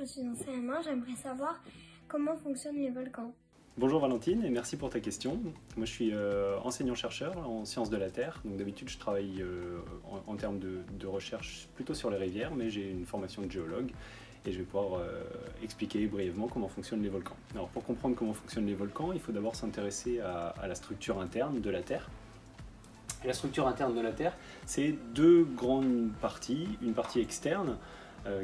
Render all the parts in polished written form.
je suis en CM1, j'aimerais savoir comment fonctionnent les volcans. Bonjour Valentine et merci pour ta question. Moi je suis enseignant-chercheur en sciences de la Terre, donc d'habitude je travaille en termes de recherche plutôt sur les rivières, mais j'ai une formation de géologue et je vais pouvoir expliquer brièvement comment fonctionnent les volcans. Alors pour comprendre comment fonctionnent les volcans, il faut d'abord s'intéresser à la structure interne de la Terre. Et la structure interne de la Terre, c'est deux grandes parties, une partie externe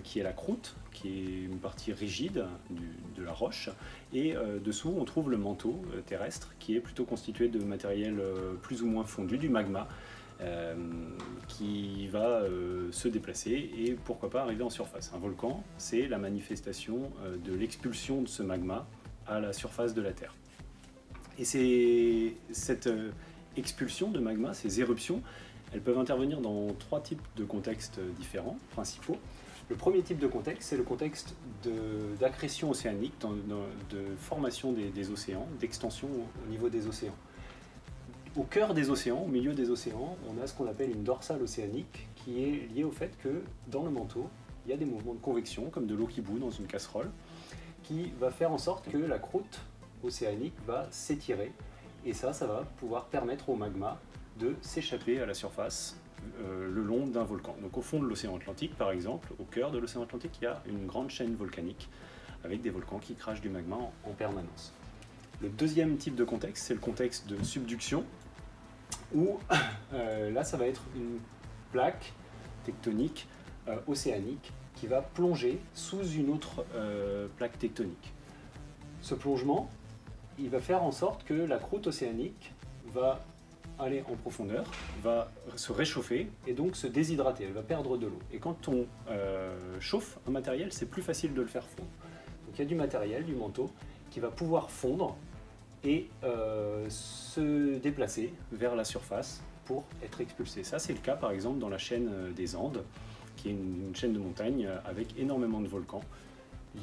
qui est la croûte, qui est une partie rigide de la roche, et dessous on trouve le manteau terrestre qui est plutôt constitué de matériel plus ou moins fondu, du magma, qui va se déplacer et pourquoi pas arriver en surface. Un volcan, c'est la manifestation de l'expulsion de ce magma à la surface de la Terre. Et c'est cette expulsion de magma, ces éruptions, elles peuvent intervenir dans trois types de contextes différents, principaux. Le premier type de contexte, c'est le contexte d'accrétion océanique, de formation des océans, d'extension au niveau des océans. Au cœur des océans, au milieu des océans, on a ce qu'on appelle une dorsale océanique qui est liée au fait que dans le manteau, il y a des mouvements de convection, comme de l'eau qui bout dans une casserole, qui va faire en sorte que la croûte océanique va s'étirer, et ça va pouvoir permettre au magma de s'échapper à la surface le long d'un volcan. Donc au fond de l'océan Atlantique, par exemple, au cœur de l'océan Atlantique, il y a une grande chaîne volcanique avec des volcans qui crachent du magma en permanence. Le deuxième type de contexte, c'est le contexte de subduction, où là, ça va être une plaque tectonique océanique qui va plonger sous une autre plaque tectonique. Ce plongement, il va faire en sorte que la croûte océanique va aller en profondeur, va se réchauffer et donc se déshydrater, elle va perdre de l'eau. Et quand on chauffe un matériel, c'est plus facile de le faire fondre. Donc il y a du matériel, du manteau, qui va pouvoir fondre et se déplacer vers la surface pour être expulsé. Ça c'est le cas par exemple dans la chaîne des Andes, qui est une chaîne de montagnes avec énormément de volcans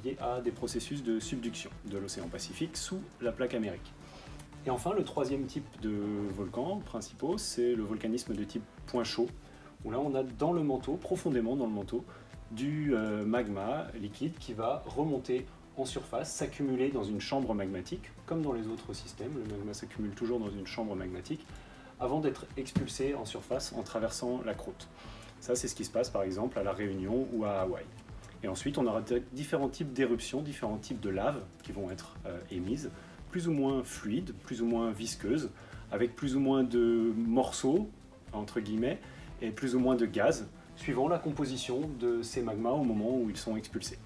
liés à des processus de subduction de l'océan Pacifique sous la plaque amérique. Et enfin, le troisième type de volcans principaux, c'est le volcanisme de type point chaud, où là on a dans le manteau, profondément dans le manteau, du magma liquide qui va remonter en surface, s'accumuler dans une chambre magmatique, comme dans les autres systèmes, le magma s'accumule toujours dans une chambre magmatique, avant d'être expulsé en surface en traversant la croûte. Ça c'est ce qui se passe par exemple à La Réunion ou à Hawaï. Et ensuite on aura différents types d'éruptions, différents types de laves qui vont être émises, plus ou moins fluides, plus ou moins visqueuses, avec plus ou moins de morceaux, entre guillemets, et plus ou moins de gaz, suivant la composition de ces magmas au moment où ils sont expulsés.